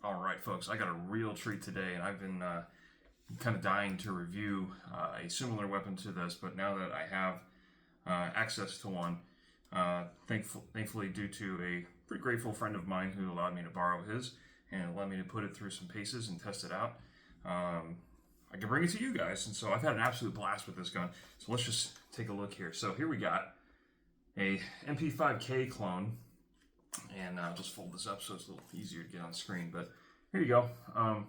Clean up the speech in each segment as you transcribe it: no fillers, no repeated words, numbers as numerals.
All right, folks, I got a real treat today, and I've been kind of dying to review a similar weapon to this, but now that I have access to one, thankfully due to a pretty grateful friend of mine who allowed me to borrow his and allowed me to put it through some paces and test it out, I can bring it to you guys. And so I've had an absolute blast with this gun. So let's just take a look here. So here we got a MP5K clone. And I'll just fold this up so it's a little easier to get on screen. But here you go.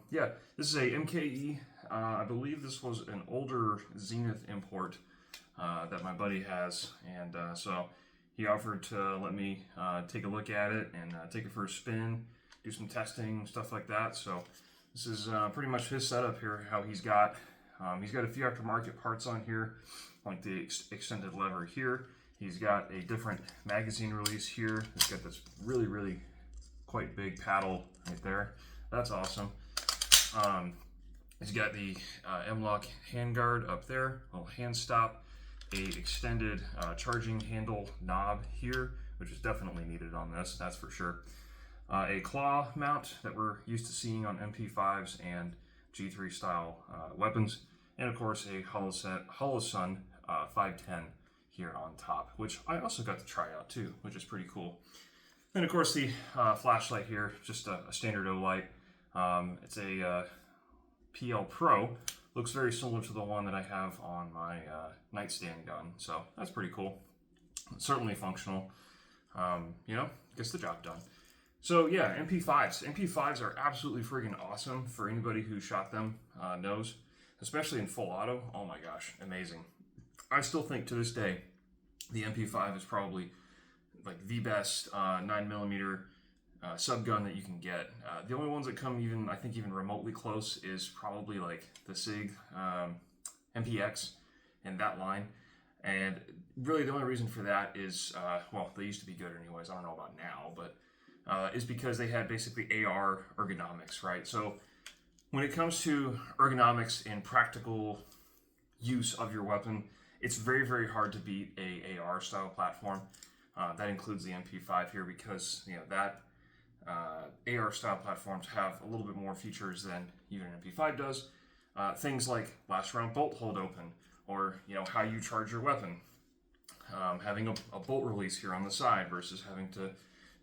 Yeah, this is a MKE. I believe this was an older Zenith import that my buddy has. And so he offered to let me take a look at it and take it for a spin, do some testing, stuff like that. So this is pretty much his setup here, how he's got a few aftermarket parts on here, like the extended lever here. He's got a different magazine release here. It's got this really quite big paddle right there. That's awesome. He's got the M-LOK handguard up there, little hand stop, a extended charging handle knob here, which is definitely needed on this, that's for sure. A claw mount that we're used to seeing on MP5s and G3 style weapons, and of course a Holosun 510 here on top, which I also got to try out too, which is pretty cool. Then of course the flashlight here, just a standard O light. It's a PL Pro. Looks very similar to the one that I have on my nightstand gun, so that's pretty cool. Certainly functional. Gets the job done. So yeah, MP5s. MP5s are absolutely freaking awesome for anybody who shot them knows, especially in full auto. Oh my gosh, amazing. I still think to this day, the MP5 is probably like the best 9mm subgun that you can get. The only ones that come even remotely close is probably like the SIG MPX and that line. And really the only reason for that is, well, they used to be good anyways, I don't know about now, but is because they had basically AR ergonomics, right? So when it comes to ergonomics and practical use of your weapon, it's very hard to beat a AR style platform. That includes the MP5 here because that AR style platforms have a little bit more features than even an MP5 does. Things like last round bolt hold open, or how you charge your weapon. Having a bolt release here on the side versus having to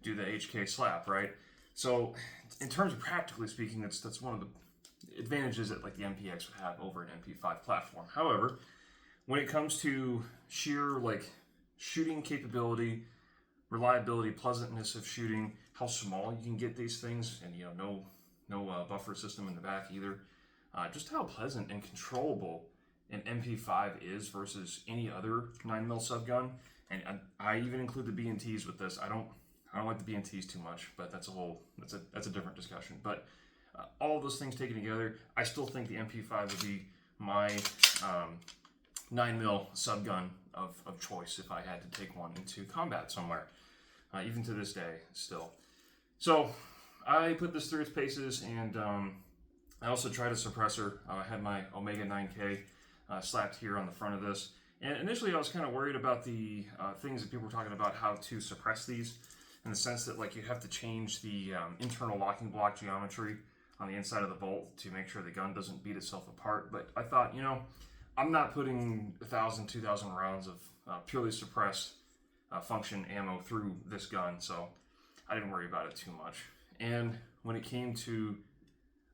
do the HK slap, right? So in terms of practically speaking, that's one of the advantages that like the MPX would have over an MP5 platform. However, when it comes to sheer like shooting capability, reliability, pleasantness of shooting, how small you can get these things, and no buffer system in the back either, just how pleasant and controllable an MP5 is versus any other 9mm subgun. And I even include the B&Ts with this. I don't like the B&Ts too much, but that's a different discussion. But all of those things taken together, I still think the MP5 would be my 9mm subgun of choice if I had to take one into combat somewhere, even to this day still. So I put this through its paces, and I also tried a suppressor. I had my Omega 9K slapped here on the front of this, and initially I was kind of worried about the things that people were talking about, how to suppress these, in the sense that like you have to change the internal locking block geometry on the inside of the bolt to make sure the gun doesn't beat itself apart. But I thought, I'm not putting 1,000, 2,000 rounds of purely suppressed function ammo through this gun, so I didn't worry about it too much. And when it came to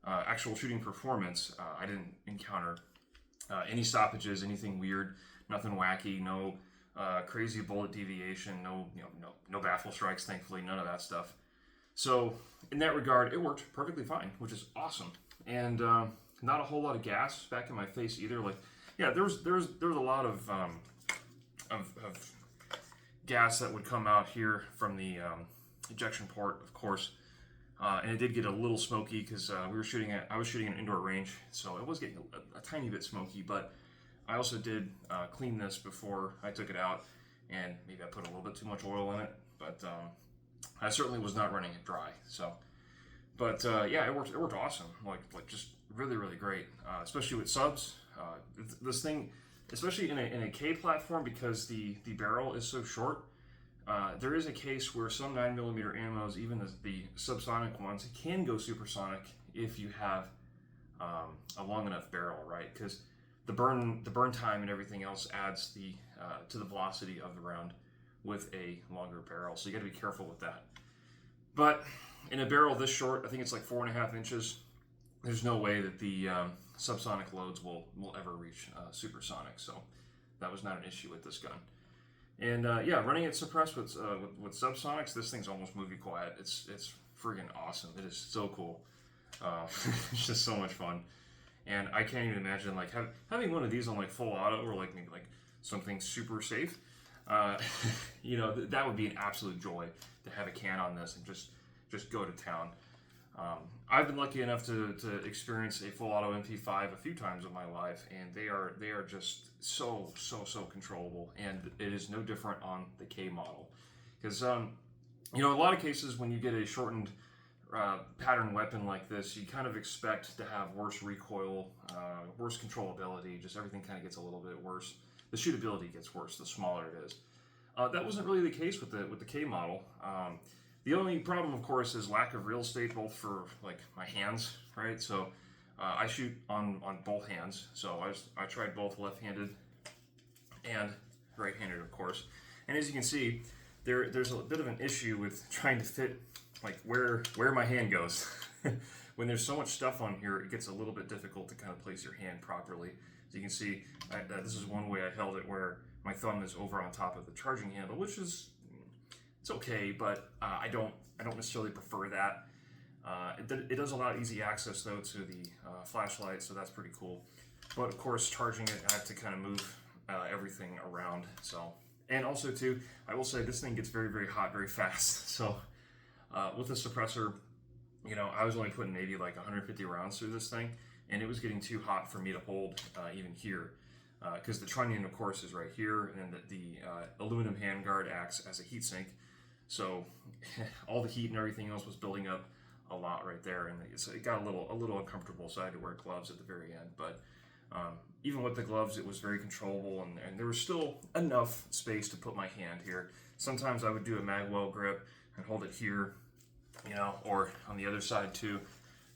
actual shooting performance, I didn't encounter any stoppages, anything weird, nothing wacky, no crazy bullet deviation, no baffle strikes, thankfully, none of that stuff. So in that regard, it worked perfectly fine, which is awesome. And not a whole lot of gas back in my face either. Like, yeah, there was a lot of gas that would come out here from the ejection port, of course, and it did get a little smoky because I was shooting an indoor range, so it was getting a tiny bit smoky. But I also did clean this before I took it out, and maybe I put a little bit too much oil in it, but I certainly was not running it dry. So, but yeah, it worked awesome. Like just really great, especially with subs. This thing, especially in a K platform, because the barrel is so short, There is a case where some 9mm ammos, even the subsonic ones, can go supersonic if you have a long enough barrel, right? Because the burn time and everything else adds to the velocity of the round with a longer barrel, so you got to be careful with that. But in a barrel this short, I think it's like 4.5 inches. There's no way that the subsonic loads will ever reach supersonic, so that was not an issue with this gun. And yeah, running it suppressed with subsonics, this thing's almost movie quiet. It's friggin' awesome. It is so cool. It's just so much fun, and I can't even imagine like having one of these on like full auto or like maybe like something super safe. You know, that would be an absolute joy to have a can on this and just go to town. I've been lucky enough to experience a full auto MP5 a few times in my life, and they are just so controllable, and it is no different on the K model. Because you know, a lot of cases when you get a shortened pattern weapon like this, you kind of expect to have worse recoil, worse controllability, just everything kind of gets a little bit worse. The shootability gets worse the smaller it is. That wasn't really the case with the K model. The only problem, of course, is lack of real estate, both for like my hands, right? So I shoot on both hands. So I tried both left-handed and right-handed, of course. And as you can see, there's a bit of an issue with trying to fit like where my hand goes. When there's so much stuff on here, it gets a little bit difficult to kind of place your hand properly. As you can see, this is one way I held it, where my thumb is over on top of the charging handle, which is it's okay, but I don't necessarily prefer that. It does allow easy access though to the flashlight, so that's pretty cool. But of course, charging it, I have to kind of move everything around. So, and also too, I will say this thing gets very hot very fast. So with the suppressor, you know, I was only putting maybe like 150 rounds through this thing, and it was getting too hot for me to hold even here. Because the trunnion, of course, is right here, and the aluminum handguard acts as a heat sink. So all the heat and everything else was building up a lot right there, and it got a little uncomfortable, so I had to wear gloves at the very end. But even with the gloves, it was very controllable, and there was still enough space to put my hand here. Sometimes I would do a magwell grip and hold it here, you know, or on the other side too.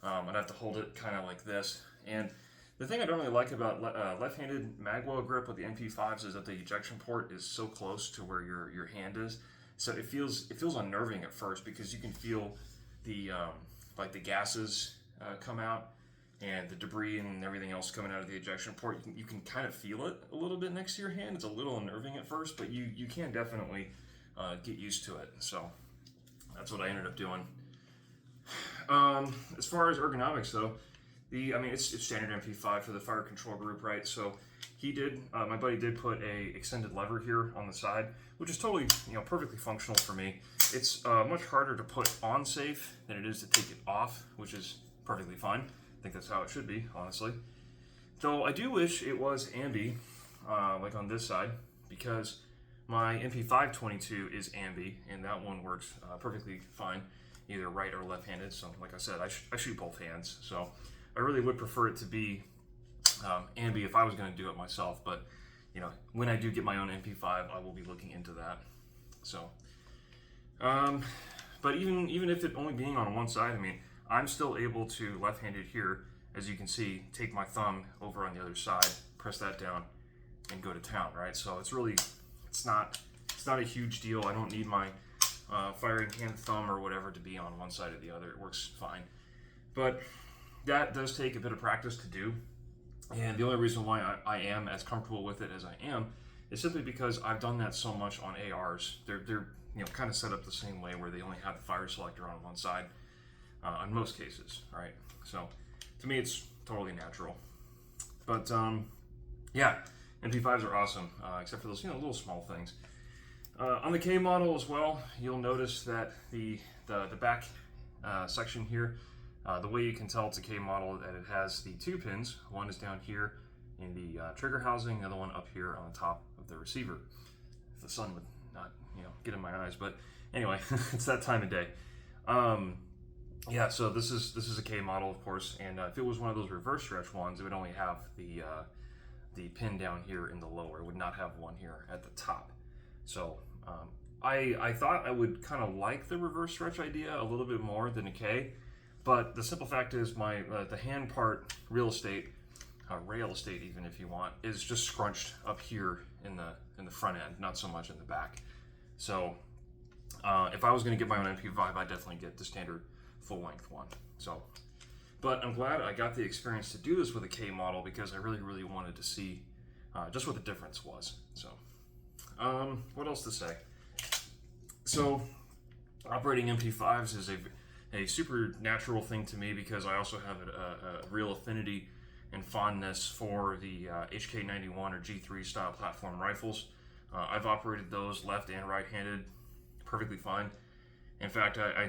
I'd have to hold it kind of like this. And the thing I don't really like about left-handed magwell grip with the MP5s is that the ejection port is so close to where your hand is. So it feels unnerving at first, because you can feel the like the gases come out, and the debris and everything else coming out of the ejection port. You can kind of feel it a little bit next to your hand. It's a little unnerving at first, but you can definitely get used to it. So that's what I ended up doing. As far as ergonomics though, it's standard MP5 for the fire control group, right? So my buddy did put a extended lever here on the side, which is totally, perfectly functional for me. It's much harder to put on safe than it is to take it off, which is perfectly fine. I think that's how it should be, honestly. Though I do wish it was ambi, like on this side, because my MP522 is ambi, and that one works perfectly fine, either right or left-handed. So like I said, I shoot both hands, so I really would prefer it to be ambi if I was going to do it myself. But when I do get my own MP5, I will be looking into that. So, but even if it only being on one side, I'm still able to left-handed here, as you can see, take my thumb over on the other side, press that down, and go to town, right? So it's not a huge deal. I don't need my firing hand, thumb, or whatever to be on one side or the other. It works fine. But that does take a bit of practice to do. And the only reason why I am as comfortable with it as I am is simply because I've done that so much on ARs. They're kind of set up the same way, where they only have the fire selector on one side on most cases, right? So to me, it's totally natural. But yeah, MP5s are awesome, except for those little small things. On the K model as well, you'll notice that the back section here, the way you can tell it's a K model, that it has the two pins. One is down here in the trigger housing, the other one up here on the top of the receiver. If the sun would not, get in my eyes, but anyway, it's that time of day. Yeah, so this is a K model, of course, and if it was one of those reverse stretch ones, it would only have the pin down here in the lower. It would not have one here at the top. So I thought I would kind of like the reverse stretch idea a little bit more than a K, but the simple fact is my the hand part rail estate even if you want, is just scrunched up here in the front end, not so much in the back. So if I was going to get my own MP5, I'd definitely get the standard full length one. So, but I'm glad I got the experience to do this with a K model because I really wanted to see just what the difference was. So, what else to say? So, operating MP5s is a super natural thing to me because I also have a real affinity and fondness for the HK91 or G3 style platform rifles. I've operated those left and right-handed perfectly fine. In fact, I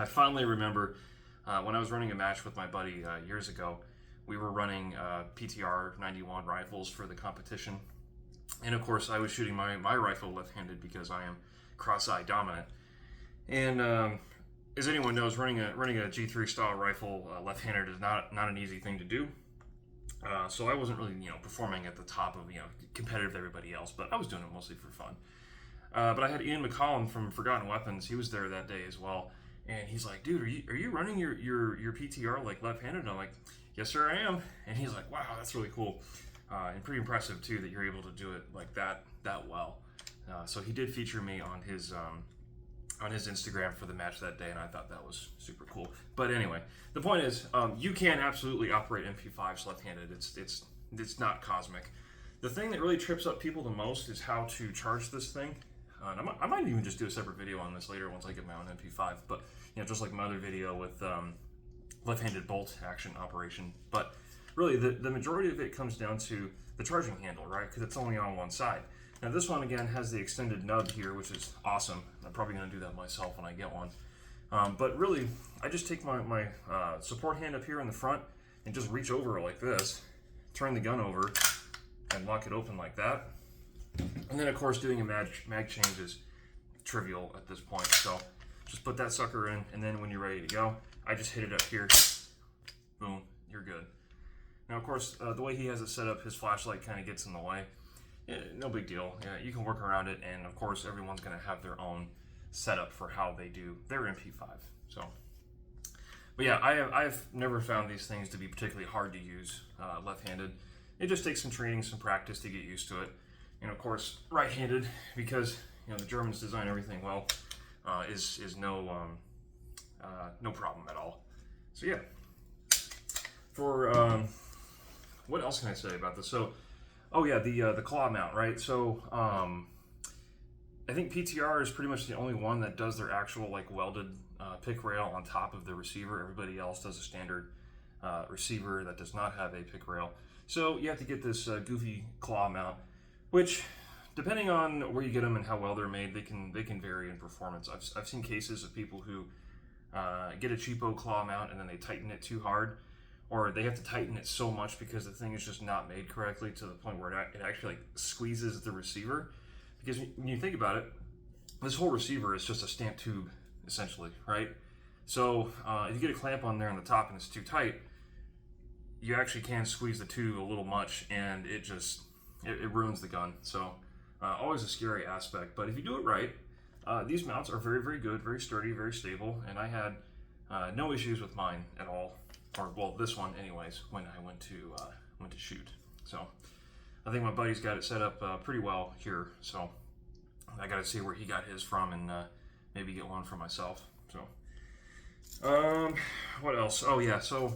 finally remember when I was running a match with my buddy years ago, we were running PTR 91 rifles for the competition. And of course, I was shooting my rifle left-handed because I am cross-eye dominant. And as anyone knows, running a G3 style rifle left-handed is not an easy thing to do. So I wasn't really, performing at the top of, competitive with everybody else, but I was doing it mostly for fun. But I had Ian McCollum from Forgotten Weapons. He was there that day as well, and he's like, "Dude, are you running your PTR like left-handed?" And I'm like, "Yes, sir, I am." And he's like, "Wow, that's really cool, and pretty impressive too that you're able to do it like that well." So he did feature me on his Instagram for the match that day, and I thought that was super cool. But anyway, the point is, you can absolutely operate MP5s left-handed. It's not cosmic. The thing that really trips up people the most is how to charge this thing. And I might even just do a separate video on this later once I get my own MP5. But just like my other video with left-handed bolt action operation. But really, the majority of it comes down to the charging handle, right? Because it's only on one side. Now this one again has the extended nub here, which is awesome. I'm probably going to do that myself when I get one. But really, I just take my support hand up here in the front and just reach over like this, turn the gun over, and lock it open like that. And then of course doing a mag change is trivial at this point. So just put that sucker in, and then when you're ready to go, I just hit it up here. Boom, you're good. Now of course, the way he has it set up, his flashlight kind of gets in the way. Yeah, no big deal. Yeah, you can work around it, and of course everyone's going to have their own setup for how they do their MP5. So, but yeah, I've never found these things to be particularly hard to use left-handed. It just takes some training, some practice to get used to it. And of course, right-handed, because the Germans design everything well, is no problem at all. So yeah. For what else can I say about this? So. Oh yeah, the claw mount, right? So I think PTR is pretty much the only one that does their actual welded pick rail on top of the receiver. Everybody else does a standard receiver that does not have a pick rail. So you have to get this goofy claw mount, which depending on where you get them and how well they're made, they can vary in performance. I've seen cases of people who get a cheapo claw mount and then they tighten it too hard. Or they have to tighten it so much because the thing is just not made correctly to the point where it actually squeezes the receiver. Because when you think about it, this whole receiver is just a stamp tube, essentially, right? So if you get a clamp on there on the top and it's too tight, you actually can squeeze the tube a little much, and it ruins the gun. So always a scary aspect. But if you do it right, these mounts are very good, very sturdy, very stable, and I had no issues with mine at all. Or well, this one anyways, when I went to shoot. So I think my buddy's got it set up pretty well here. So I got to see where he got his from and maybe get one for myself. So what else? Oh yeah, so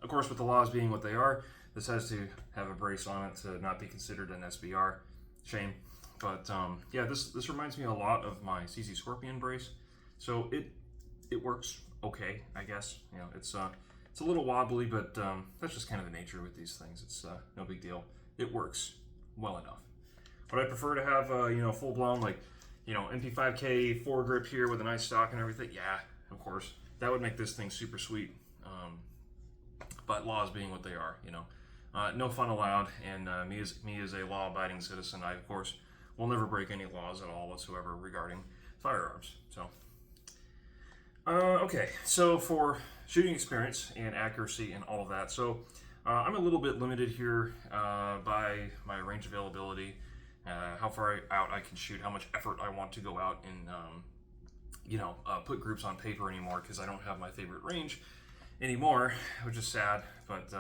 of course with the laws being what they are, this has to have a brace on it to not be considered an SBR. Shame. But yeah, this reminds me a lot of my CZ Scorpion brace. So it works okay, I guess. It's a little wobbly, but that's just kind of the nature with these things. It's no big deal. It works well enough. Would I prefer to have full blown MP5K foregrip here with a nice stock and everything? Yeah, of course. That would make this thing super sweet. But laws being what they are, no fun allowed. And me as a law-abiding citizen, I of course will never break any laws at all whatsoever regarding firearms. So. Okay, so for shooting experience and accuracy and all of that, so I'm a little bit limited here by my range availability how far out I can shoot, how much effort I want to go out and put groups on paper anymore, because I don't have my favorite range anymore, which is sad, but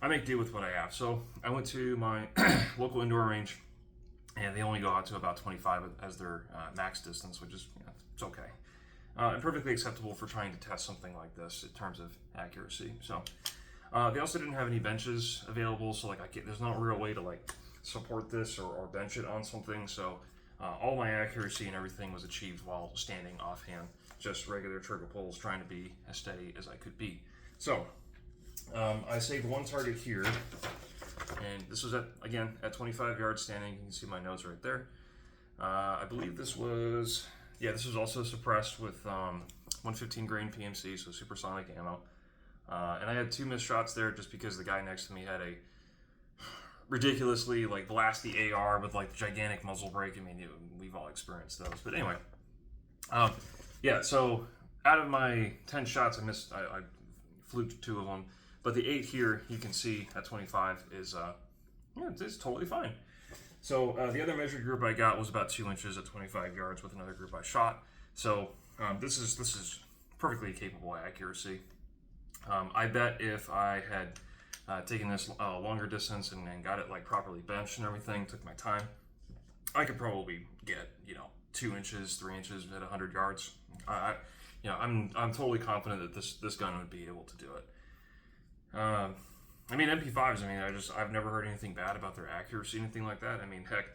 I make do with what I have. So I went to my local indoor range, and they only go out to about 25 as their max distance, which is, it's okay. And perfectly acceptable for trying to test something like this in terms of accuracy. So they also didn't have any benches available, so like there's not a real way to like support this or bench it on something. So all my accuracy and everything was achieved while standing offhand, just regular trigger pulls, trying to be as steady as I could be. So I saved one target here, and this was at 25 yards standing. You can see my nose right there. I believe this was also suppressed with 115 grain PMC, so supersonic ammo. And I had 2 missed shots there just because the guy next to me had a ridiculously like blasty AR with like gigantic muzzle brake. I mean, we've all experienced those. But anyway, so out of my 10 shots, I fluked 2 of them. But the 8 here, you can see at 25 is it's totally fine. So the other measured group I got was about 2 inches at 25 yards with another group I shot. So this is perfectly capable accuracy. I bet if I had taken this longer distance and got it like properly benched and everything, took my time, I could probably get 2 inches, 3 inches at 100 yards. I'm totally confident that this gun would be able to do it. I mean, MP5s, I've never heard anything bad about their accuracy, anything like that. I mean, heck,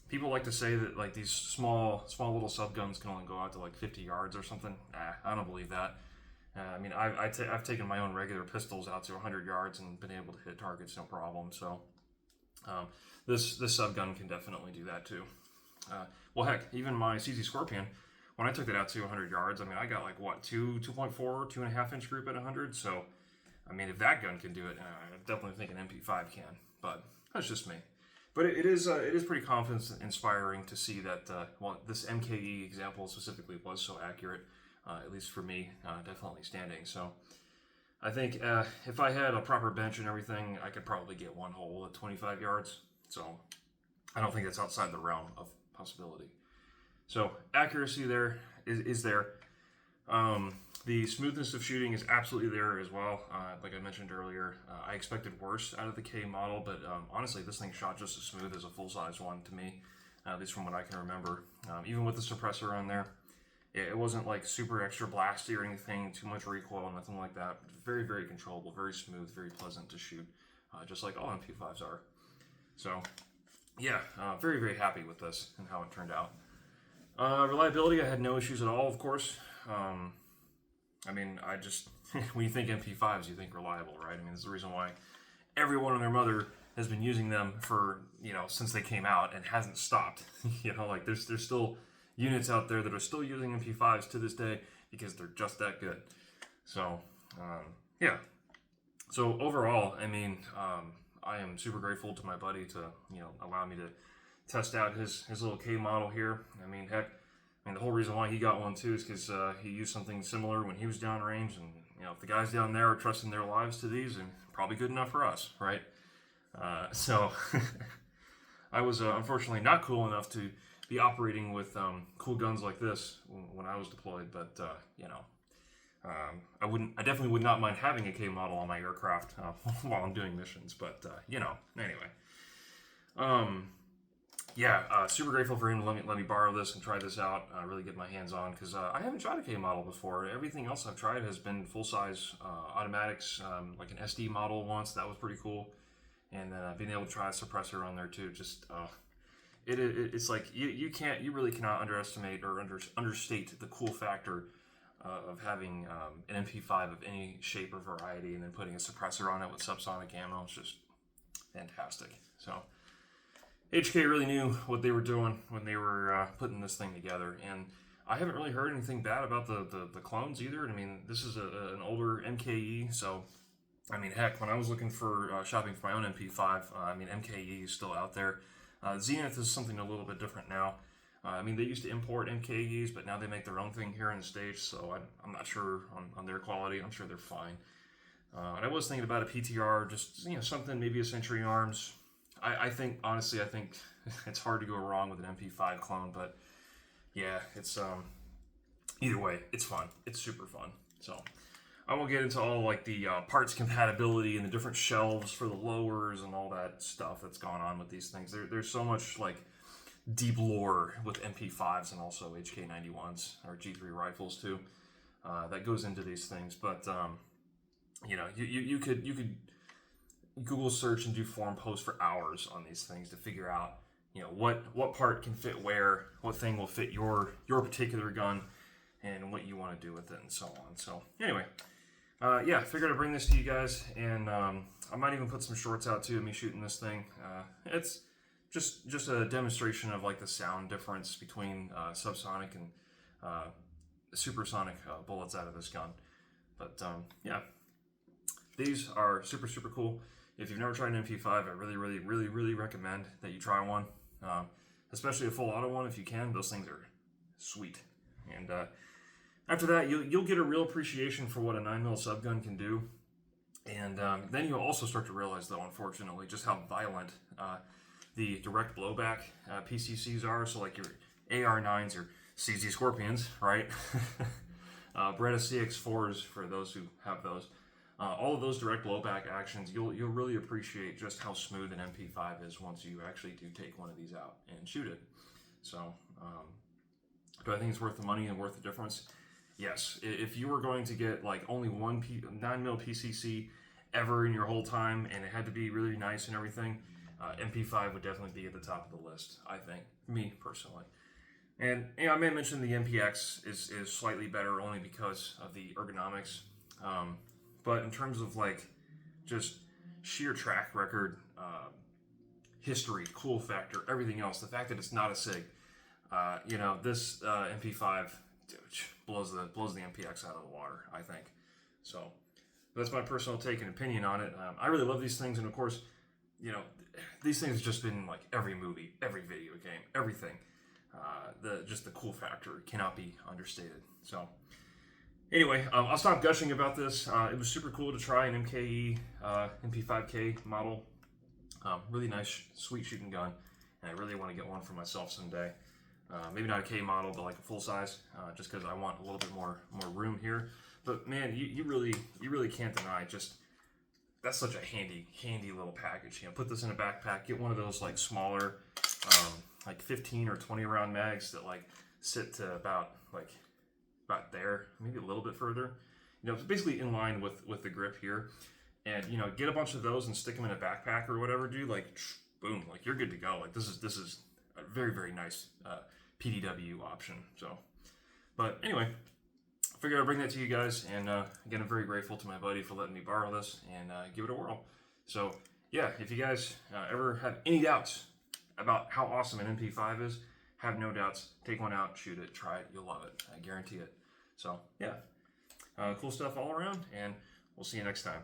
people like to say that like these small little sub guns can only go out to like 50 yards or something. I don't believe that. I've taken my own regular pistols out to 100 yards and been able to hit targets no problem. So this sub gun can definitely do that too. Well, heck, even my CZ Scorpion, when I took it out to 100 yards, I got like what 2.4, 2.5 inch group at 100. So if that gun can do it, I definitely think an MP5 can. But that's just me. But it is pretty confidence inspiring to see that this MKE example specifically was so accurate. At least for me, definitely standing. So I think if I had a proper bench and everything, I could probably get one hole at 25 yards. So I don't think that's outside the realm of possibility. So accuracy there is there. The smoothness of shooting is absolutely there as well. Like I mentioned earlier, I expected worse out of the K model, but honestly, this thing shot just as smooth as a full-size one to me, at least from what I can remember. Even with the suppressor on there, it wasn't like super extra blasty or anything, too much recoil, nothing like that. Very, very controllable, very smooth, very pleasant to shoot, just like all MP5s are. So, yeah, very, very happy with this and how it turned out. Reliability, I had no issues at all, of course. When you think MP5s, you think reliable, right? This is the reason why everyone and their mother has been using them for, since they came out and hasn't stopped. There's still units out there that are still using MP5s to this day because they're just that good. So, yeah. So overall, I am super grateful to my buddy to, allow me to test out his little K model here. Heck, the whole reason why he got one too is because he used something similar when he was downrange, and if the guys down there are trusting their lives to these, and probably good enough for us, right? So I was unfortunately not cool enough to be operating with cool guns like this when I was deployed, but I definitely would not mind having a K model on my aircraft while I'm doing missions, but anyway. Super grateful for him to let me borrow this and try this out, really get my hands on, because I haven't shot a K model before. Everything else I've tried has been full-size automatics, like an SD model once. That was pretty cool. And then being able to try a suppressor on there too, just it's like you really cannot underestimate or understate the cool factor of having an MP5 of any shape or variety, and then putting a suppressor on it with subsonic ammo. It's just fantastic. So HK really knew what they were doing when they were putting this thing together, and I haven't really heard anything bad about the clones either. This is an older MKE, so heck, when I was looking for shopping for my own MP5, MKE is still out there. Zenith is something a little bit different now. They used to import MKEs, but now they make their own thing here in the States, so I'm not sure on their quality. I'm sure they're fine. And I was thinking about a PTR, just something, maybe a Century Arms. I think, honestly, I think it's hard to go wrong with an MP5 clone, but yeah, it's, either way, it's fun. It's super fun. So I won't get into all like the parts compatibility and the different shelves for the lowers and all that stuff that's gone on with these things. There's so much like deep lore with MP5s and also HK91s or G3 rifles too that goes into these things. But you know, you could Google search and do forum posts for hours on these things to figure out, you know, what part can fit where, what thing will fit your particular gun, and what you want to do with it, and so on. So anyway, yeah, I figured I'd bring this to you guys, and I might even put some shorts out too of me shooting this thing. It's just a demonstration of like the sound difference between subsonic and supersonic bullets out of this gun. But yeah, these are super cool. If you've never tried an MP5, I really recommend that you try one, especially a full auto one if you can. Those things are sweet. And after that, you'll get a real appreciation for what a 9mm subgun can do. And then you'll also start to realize, though, unfortunately, just how violent the direct blowback PCCs are. So like your AR9s, your CZ Scorpions, right? Beretta CX4s, for those who have those. All of those direct blowback actions, you'll really appreciate just how smooth an MP5 is once you actually do take one of these out and shoot it. So, do I think it's worth the money and worth the difference? Yes. If you were going to get like only one 9mm PCC ever in your whole time, and it had to be really nice and everything, MP5 would definitely be at the top of the list, I think, me personally. And you know, I may mention the MPX is slightly better only because of the ergonomics. But in terms of like just sheer track record, history, cool factor, everything else, the fact that it's not a SIG, you know, this MP5 blows the MPX out of the water, I think. So that's my personal take and opinion on it. I really love these things, and of course, you know, these things have just been in like every movie, every video game, everything. Just the cool factor cannot be understated. So. Anyway, I'll stop gushing about this. It was super cool to try an MKE MP5K model. Really nice, sweet shooting gun, and I really want to get one for myself someday. Maybe not a K model, but like a full size, just because I want a little bit more room here. But man, you really can't deny just that's such a handy little package. You know, put this in a backpack, get one of those like smaller, like 15 or 20 round mags that like sit to about there, maybe a little bit further. You know, it's basically in line with the grip here. And you know, get a bunch of those and stick them in a backpack or whatever, dude. Like, boom, like you're good to go. Like this is a very nice PDW option. So, but anyway, I figured I'd bring that to you guys. And again, I'm very grateful to my buddy for letting me borrow this and give it a whirl. So yeah, if you guys ever have any doubts about how awesome an MP5 is, have no doubts. Take one out, shoot it, try it. You'll love it. I guarantee it. So, yeah. Cool stuff all around, and we'll see you next time.